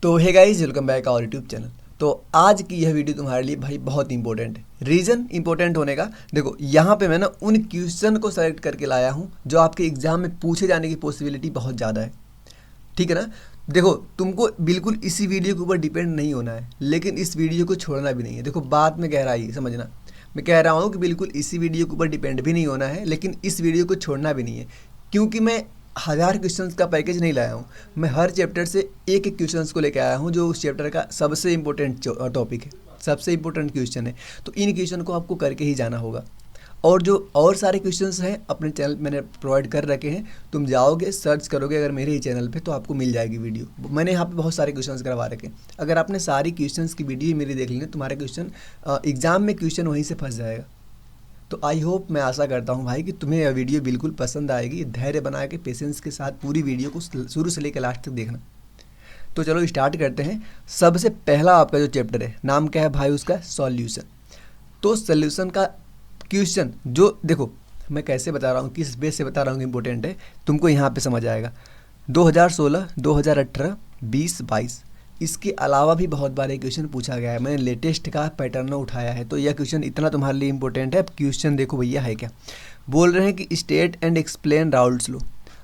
तो hey guys, welcome back our YouTube channel. तो आज की यह वीडियो तुम्हारे लिए भाई बहुत इंपॉर्टेंट है। रीज़न इंपॉर्टेंट होने का, देखो यहाँ पे मैं ना उन क्वेश्चन को सेलेक्ट करके लाया हूँ जो आपके एग्जाम में पूछे जाने की पॉसिबिलिटी बहुत ज़्यादा है। ठीक है ना। देखो, तुमको बिल्कुल इसी वीडियो के ऊपर डिपेंड नहीं होना है, लेकिन इस वीडियो को छोड़ना भी नहीं है। देखो, बात में गहराई समझना। मैं कह रहा हूँ कि बिल्कुल इसी वीडियो के ऊपर डिपेंड भी नहीं होना है, लेकिन इस वीडियो को छोड़ना भी नहीं है, क्योंकि मैं 1000 क्वेश्चंस का पैकेज नहीं लाया हूँ। मैं हर चैप्टर से एक एक क्वेश्चंस को लेकर आया हूँ जो उस चैप्टर का सबसे इंपॉर्टेंट टॉपिक है, सबसे इंपॉर्टेंट क्वेश्चन है। तो इन क्वेश्चन को आपको करके ही जाना होगा। और जो और सारे क्वेश्चंस हैं अपने चैनल मैंने प्रोवाइड कर रखे हैं। तुम जाओगे सर्च करोगे अगर मेरे ही चैनल पे, तो आपको मिल जाएगी वीडियो। मैंने यहाँ पे बहुत सारे क्वेश्चंस करवा रखे हैं। अगर आपने सारी क्वेश्चंस की वीडियो मेरी देख ली ना, तुम्हारे क्वेश्चन एग्जाम में क्वेश्चन वहीं से फंस जाएगा। तो आई होप, मैं आशा करता हूँ भाई कि तुम्हें यह वीडियो बिल्कुल पसंद आएगी। धैर्य बना के पेशेंस के साथ पूरी वीडियो को शुरू से लेकर लास्ट तक देखना। तो चलो स्टार्ट करते हैं। सबसे पहला आपका जो चैप्टर है, नाम क्या है भाई उसका? सॉल्यूशन। तो सॉल्यूशन का क्वेश्चन जो, देखो मैं कैसे बता रहा हूँ, किस बेस से बता रहा हूँ, इंपॉर्टेंट है, तुमको यहाँ पे समझ आएगा। 2016, 2018, 20, 22 इसके अलावा भी बहुत बार क्वेश्चन पूछा गया है। मैंने लेटेस्ट का पैटर्न उठाया है, तो यह क्वेश्चन इतना तुम्हारे लिए इंपॉर्टेंट है। अब क्वेश्चन देखो भैया है क्या। बोल रहे हैं कि state and explain Raoult's law.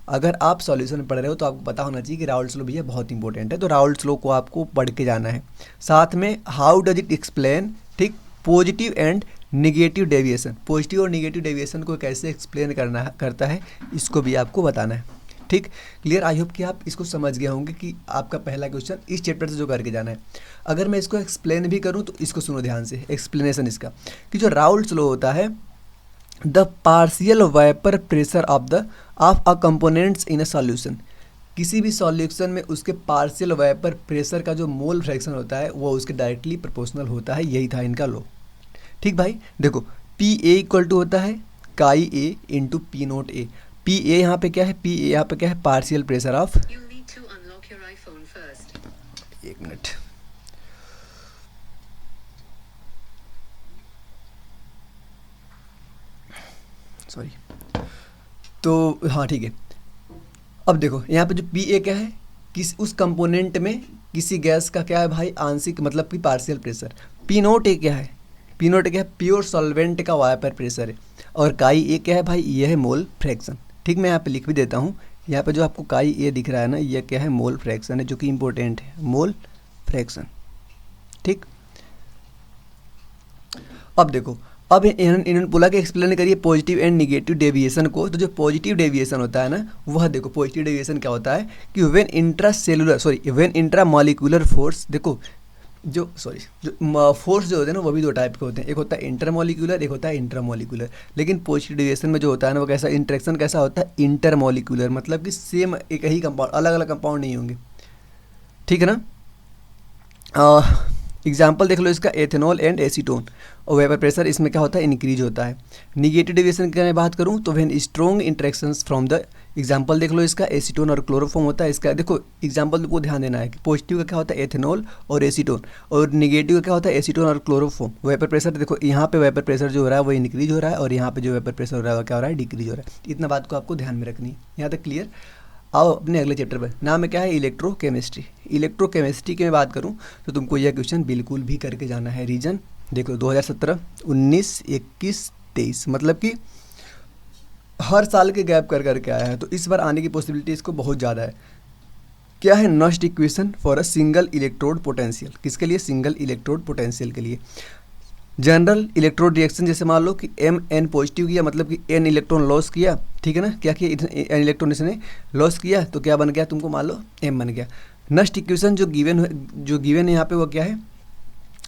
अगर आप सॉल्यूशन पढ़ रहे हो तो आपको पता होना चाहिए कि राउल्ट्स लॉ भैया बहुत इंपॉर्टेंट है। तो राउल्ट्स लॉ को आपको पढ़ के जाना है। साथ में हाउ डज इट एक्सप्लेन, ठीक, positive and negative deviation. Positive और निगेटिव डेविएशन को कैसे एक्सप्लेन करता है, इसको भी आपको बताना है। ठीक, क्लियर। आई होप कि आप इसको समझ गए होंगे कि आपका पहला क्वेश्चन इस चैप्टर से जो करके जाना है। अगर मैं इसको एक्सप्लेन भी करूं तो इसको सुनो ध्यान से, एक्सप्लेनेशन इसका, कि जो राउल्ट्स लॉ होता है, the partial vapour pressure of a components in a solution. किसी भी सॉल्यूशन में उसके पार्शियल वेपर प्रेशर का जो मोल फ्रैक्शन होता है वो उसके डायरेक्टली प्रोपोर्शनल होता है। यही था इनका लॉ। ठीक भाई, देखो पी ए इक्वल टू होता है काई A into P not A. P A यहाँ पे क्या है? पी ए यहाँ पे क्या है? पार्शियल प्रेशर ऑफ, एक मिनट, सॉरी। तो हाँ ठीक है। अब देखो यहाँ पे जो पी ए क्या है, उस कंपोनेंट में किसी गैस का क्या है भाई? आंशिक, मतलब कि पार्शियल प्रेशर। पी नोट ए क्या है? पी नोट क्या है? प्योर सॉल्वेंट का वाइपर प्रेशर है। और काई ए क्या है भाई? यह है मोल फ्रैक्शन। ठीक, मैं यहाँ पे लिख भी देता हूँ। यहाँ पे जो आपको काई ए दिख रहा है ना, यह क्या है? मोल फ्रैक्शन है, जो कि इंपॉर्टेंट है, मोल फ्रैक्शन। ठीक, अब देखो, अब इन्होंने बोला कि एक्सप्लेन करिए पॉजिटिव एंड निगेटिव डेविएशन को। तो जो पॉजिटिव डेविएशन होता है ना, वह देखो पॉजिटिव डेविएशन क्या होता है कि व्हेन इंट्रा मॉलिक्यूलर फोर्स, देखो जो फोर्स जो होते हैं ना, वो भी दो टाइप के होते हैं। एक होता है इंटरमॉलिक्यूलर, एक होता है इंट्रामॉलिक्यूलर। लेकिन पॉजिटिव डेविएशन में जो होता है ना, वो कैसा इंटरेक्शन कैसा होता है? इंटरमॉलिक्यूलर, मतलब कि सेम एक ही कंपाउंड, अलग अलग कंपाउंड नहीं होंगे। ठीक है ना। एग्जाम्पल देख लो इसका, एथेनॉल एंड एसीटोन। और वेपर प्रेशर इसमें क्या होता है? इंक्रीज होता है। निगेटिव डेविएशन की मैं बात करूँ तो when strong interactions from the, example देख लो इसका, एसीटोन और क्लोरोफॉर्म होता है इसका। देखो एग्जाम्पल को ध्यान देना है कि पॉजिटिव का क्या होता है? एथेनॉल और एसीटोन, और निगेटिव का क्या होता है? एसीटोन और क्लोरोफॉर्म। वेपर प्रेशर देखो, यहाँ पे वेपर प्रेशर जो हो रहा है वो इंक्रीज हो रहा है, और यहाँ पे जो वेपर प्रेशर हो रहा है वो क्या हो रहा है? डिक्रीज हो रहा है। इतना बात को आपको ध्यान में रखनी है। यहाँ तक क्लियर। आओ अपने अगले चैप्टर पर। नाम है क्या है? इलेक्ट्रोकेमिस्ट्री। इलेक्ट्रोकेमिस्ट्री की मैं बात करूं तो तुमको यह क्वेश्चन बिल्कुल भी करके जाना है। रीजन देखो, 2017, 19, 21, 23, मतलब कि हर साल के गैप कर करके आया है। तो इस बार आने की पॉसिबिलिटी इसको बहुत ज़्यादा है। क्या है? Nernst equation for a single electrode potential. किसके लिए? सिंगल इलेक्ट्रोड पोटेंशियल के लिए। जनरल इलेक्ट्रोड रिएक्शन, जैसे मान लो कि एम एन पॉजिटिव किया, मतलब कि एन इलेक्ट्रॉन लॉस किया। ठीक है ना, क्या किया? एन इलेक्ट्रॉन इसने लॉस किया, तो क्या बन गया? तुमको मान लो एम बन गया। नस्ट इक्वेशन जो गिवन है यहाँ पे, वो क्या है?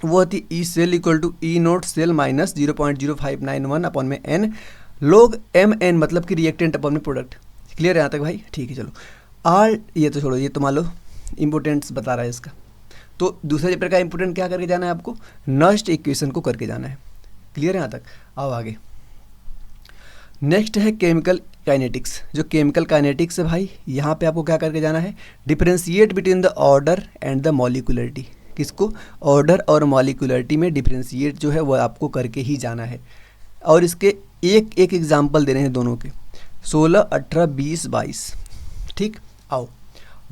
वो होती E cell equal to E naught cell minus 0.0591 upon में एन लोग एम एन, मतलब कि रिएक्टेंट अपॉन में प्रोडक्ट। क्लियर है यहाँ तक भाई? ठीक है, चलो आर, ये तो छोड़ो, ये तो मान लो इंपॉर्टेंट्स बता रहा है इसका। तो दूसरे चैप्टर का इंपॉर्टेंट क्या करके जाना है आपको? नस्ट इक्वेशन को करके जाना है। क्लियर है यहाँ तक? आओ आगे। नेक्स्ट है केमिकल काइनेटिक्स। जो केमिकल काइनेटिक्स है भाई, यहाँ पे आपको क्या करके जाना है? Differentiate between the order and the molecularity. किसको? ऑर्डर और मॉलिक्यूलरिटी में डिफरेंशिएट जो है वो आपको करके ही जाना है। और इसके एक एक एग्जाम्पल दे रहे हैं दोनों के, 16, 18, 20, 22। ठीक, आओ।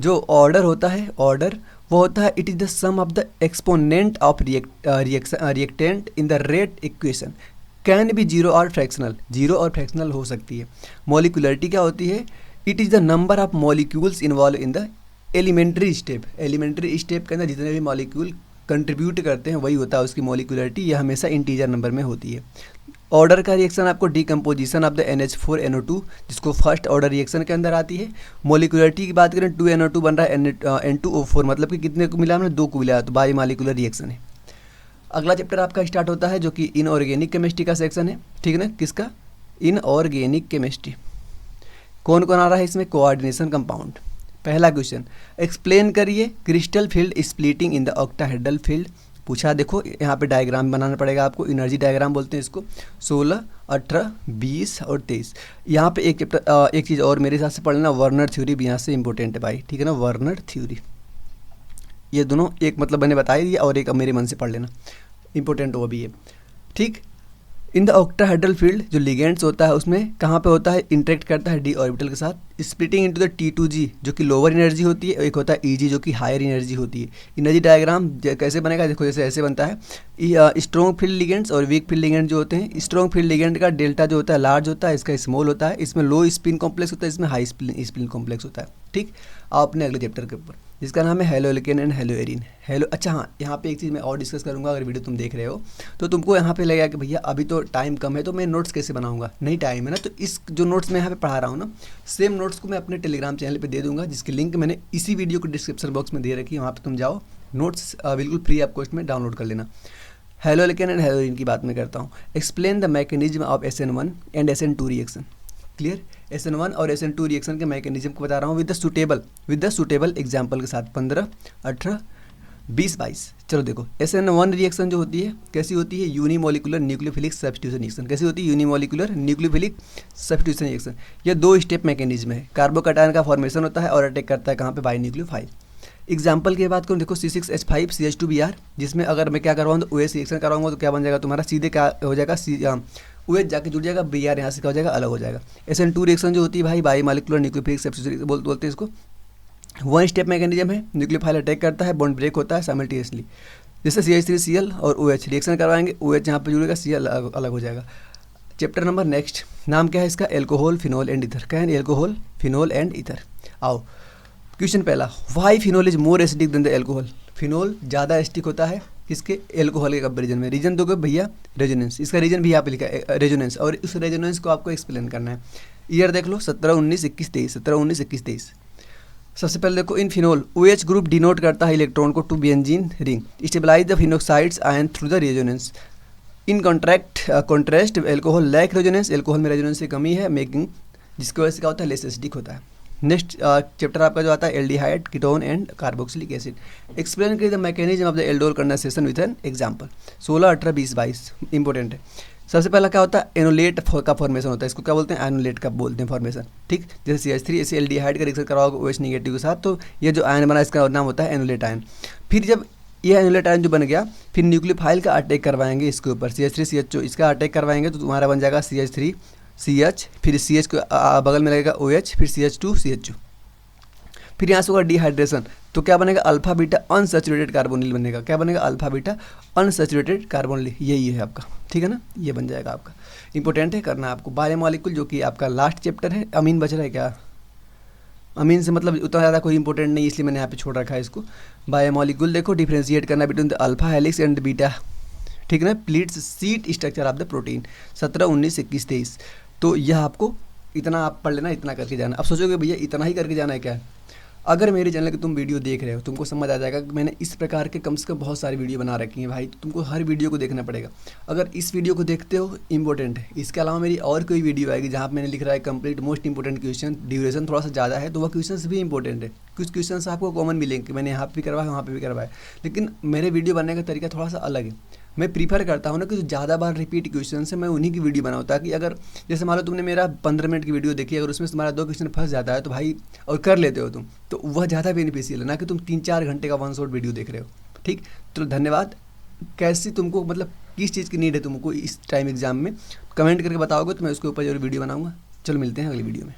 जो ऑर्डर होता है, ऑर्डर वो होता है it is the sum of the exponent of reactant in the rate equation, can be zero और फ्रैक्शनल, जीरो और फ्रैक्शनल हो सकती है। मॉलिकुलरिटी क्या होती है, it is the number of molecules involve in the elementary step, elementary step के अंदर जितने भी मॉलिक्यूल कंट्रीब्यूट करते हैं वही होता है उसकी मॉलिकुलरिटी, यह हमेशा इंटीजर नंबर में होती है। ऑर्डर का रिएक्शन आपको डिकम्पोजिशन ऑफ द NH4NO2 जिसको फर्स्ट ऑर्डर रिएक्शन के अंदर आती है। मॉलिकुलरिटी की बात करें 2NO2 बन रहा है N2O4, मतलब कि कितने को मिला हमने, 2 को मिला, तो बाई मॉलिकुलर रिएक्शन है। अगला चैप्टर आपका स्टार्ट होता है जो कि इनऑर्गेनिक केमिस्ट्री का सेक्शन है, ठीक है ना, किसका, इनऑर्गेनिक केमिस्ट्री। कौन कौन आ रहा है इसमें, कोऑर्डिनेशन कंपाउंड। पहला क्वेश्चन, एक्सप्लेन करिए crystal field splitting in the octahedral field. पूछा, देखो यहाँ पे डायग्राम बनाना पड़ेगा आपको, एनर्जी डायग्राम बोलते हैं इसको। 16, 18, 20 और 23। यहाँ पे एक चैप्टर एक चीज़ और मेरे हिसाब से पढ़ लेना, वर्नर थ्योरी भी यहाँ से इंपॉर्टेंट है भाई, ठीक है ना, वर्नर थ्योरी। ये दोनों एक मतलब मैंने बताई दिया और एक अब मेरे मन से पढ़ लेना, इंपॉर्टेंट वो भी है, ठीक। इन द ऑक्टाहेड्रल फील्ड जो लिगेंड्स होता है उसमें कहाँ पे होता है, इंटरेक्ट करता है डी ऑर्बिटल के साथ, स्प्लिटिंग इनटू द T2G जो कि लोअर एनर्जी होती है, एक होता है EG जो कि हायर एनर्जी होती है। एनर्जी डायग्राम कैसे बनेगा, देखो जैसे ऐसे बनता है, स्ट्रॉन्ग फील्ड लिगेंड्स और वीक फील्ड लिगेंड जो होते हैं, स्ट्रॉन्ग फील्ड लिगेंड का डेल्टा जो होता है लार्ज होता है, इसका स्मॉल होता है, इसमें लो स्पिन कॉम्प्लेक्स होता है, इसमें हाई स्पिन कॉम्प्लेक्स होता है, ठीक। आप अपने अगले चैप्टर के ऊपर जिसका नाम है हेलोएल्केन एंड हेलोएरिन। हेलो, अच्छा हाँ, यहाँ पे एक चीज़ मैं और डिस्कस करूँगा, अगर वीडियो तुम देख रहे हो तो तुमको यहाँ पे लगेगा कि भैया अभी तो टाइम कम है तो मैं नोट्स कैसे बनाऊँगा, नहीं टाइम है ना, तो इस जो नोट्स मैं यहाँ पे पढ़ा रहा हूँ ना, सेम नोट्स को मैं अपने टेलीग्राम चैनल पे दे दूँगा, जिसकी लिंक मैंने इसी वीडियो के डिस्क्रिप्शन बॉक्स में दे रखी है, वहाँ पर तुम जाओ, नोट्स बिल्कुल फ्री ऑफ कॉस्ट में डाउनलोड कर लेना। हेलोएल्केन एंड हेलोएरिन की बात मैं करता हूँ। Explain the mechanism of SN1 and SN2 reaction. Clear, SN1 और SN2 रिएक्शन के मैकेनिज्म को बता रहा हूँ विद द सुटेबल एग्जाम्पल के साथ। 15, 18, 20, 22। चलो देखो, SN1 रिएक्शन जो होती है कैसी होती है, यूनिमोलिकुलर न्यूक्लियोफिलिक सब्स्टिट्यूशन रिएक्शन। कैसी होती है, यूनिमोलिकुलर न्यूक्लियोफिलिक सब्स्टिट्यूशन रिएक्शन। यह 2 स्टेप मैकेनिज्म है, कार्बोकैटायन का फॉर्मेशन होता है और अटैक करता है कहाँ पे, बाई न्यूक्लियोफाइल। एग्जाम्पल की बात करूँ, देखो C6H5 CH2Br, जिसमें अगर मैं क्या करवाऊँ तो OH रिएक्शन करवाऊँगा तो क्या बन जाएगा तुम्हारा, सीधे क्या हो जाएगा, OH जाके जुड़ जाएगा, Br यहाँ से क्या हो जाएगा, अलग हो जाएगा। SN2 रिएक्शन जो होती है भाई, बाई मॉलिक्यूलर न्यूक्लियोफिलिक सब्स्टिट्यूशन बोलते हैं इसको। 1 स्टेप मैकेनिज्म है, न्यूक्लियोफाइल अटैक करता है, बॉन्ड ब्रेक होता है साइमल्टेनियसली। जैसे CH3Cl और OH रिएक्शन करवाएंगे, OH यहाँ पे जुड़ेगा, Cl अलग हो जाएगा। चैप्टर नंबर नेक्स्ट, नाम क्या है इसका, एल्कोहल, फिनोल एंड ईथर। क्या है, एल्कोहल, फिनोल एंड ईथर। आओ क्वेश्चन पहला, why phenol is more acidic than the alcohol. Phenol ज़्यादा एसिडिक होता है किसके, एल्कोहल के कंपेरिजन में। रीजन दोगे भैया, रेजोनेंस, इसका रीजन भी यहाँ पे लिखा है रेजोनेंस, और उस रेजोनेंस को आपको एक्सप्लेन करना है। ईयर देख लो, 17, 19, 21, 23, 17, 19, 21, 23। सबसे पहले देखो, in phenol OH group denote करता है इलेक्ट्रॉन को to benzene ring, stabilize the phenoxides ion through the resonance. In contrast alcohol lack resonance, alcohol में रेजोनेंस की कमी है, मेकिंग, जिसकी वजह से क्या होता है, लेस एसिडिक होता है। नेक्स्ट चैप्टर आपका जो आता है aldehyde, ketone and carboxylic acid. Explain करिए the mechanism of the aldol condensation with an example. 16, 18, 20, 22 important है। सबसे पहला क्या होता है, एनोलेट का फॉर्मेशन होता है, इसको क्या बोलते हैं, एनोलेट का बोलते हैं फॉर्मेशन, ठीक। जैसे CH3 ऐसे एल्डिहाइड का रिएक्शन करवाओगे OH निगेटिव के साथ, तो ये जो आयन बना इसका नाम होता है एनोलेट आयन। फिर जब ये एनोलेट आयन जो बन गया, फिर न्यूक्लियोफाइल का अटैक करवाएंगे इसके ऊपर, CH3 CH2 इसका अटैक करवाएंगे तो तुम्हारा बन जाएगा CH3 CH, फिर CH को बगल में लगेगा OH, फिर CH2 CH2, फिर यहाँ से होगा डिहाइड्रेशन, तो क्या बनेगा, अल्फा बीटा अनसैचुरेटेड कार्बोनिल बनेगा। क्या बनेगा, अल्फा बीटा अनसैचुरेटेड कार्बोनिल, यही है आपका, ठीक है ना, ये बन जाएगा आपका। इंपॉर्टेंट है करना आपको। बायोमॉलिक्यूल जो कि आपका लास्ट चैप्टर है, अमीन बच रहा है क्या, अमीन से मतलब उतना ज़्यादा कोई इंपॉर्टेंट नहीं, इसलिए मैंने यहाँ पे छोड़ रखा है इसको। बायोमॉलिक्यूल देखो, डिफ्रेंशिएट करना between the alpha helix and beta, ठीक है ना, pleats seat structure of the protein. 17, 19, 21, 23। तो यह आपको इतना आप पढ़ लेना, इतना करके जाना। अब सोचोगे भैया इतना ही करके जाना है क्या, अगर मेरे चैनल की तुम वीडियो देख रहे हो तुमको समझ आ जाएगा कि मैंने इस प्रकार के कम से कम बहुत सारी वीडियो बना रखी हैं भाई, तो तुमको हर वीडियो को देखना पड़ेगा। अगर इस वीडियो को देखते हो इंपॉर्टेंट है, इसके अलावा मेरी और कोई वीडियो आएगी जहाँ पर मैंने लिख रहा है complete most important question, duration थोड़ा सा ज़्यादा है तो वह क्वेश्चन भी इंपॉर्टेंट है। कुछ क्वेश्चन आपको कॉमन मिलेंगे, मैंने यहाँ पर भी करवाया वहाँ पर भी करवाया, लेकिन मेरे वीडियो बनने का तरीका थोड़ा सा अलग है। मैं प्रीफर करता हूँ ना कि जो ज़्यादा बार रिपीट क्वेश्चन है मैं उन्हीं की वीडियो बनाऊँ, ताकि अगर जैसे मान लो तुमने मेरा 15 मिनट की वीडियो देखी, अगर उसमें तुम्हारा 2 क्वेश्चन फंस जाता है तो भाई, और कर लेते हो तुम, तो वह ज़्यादा बेनिफिशियल है ना कि तुम 3-4 घंटे का 1 शॉट वीडियो देख रहे हो, ठीक। तो धन्यवाद। कैसी तुमको मतलब किस चीज़ की नीड है तुमको इस टाइम एग्जाम में, कमेंट करके बताओगे तो मैं उसके ऊपर जरूर वीडियो बनाऊँगा। चलो मिलते हैं अगली वीडियो में।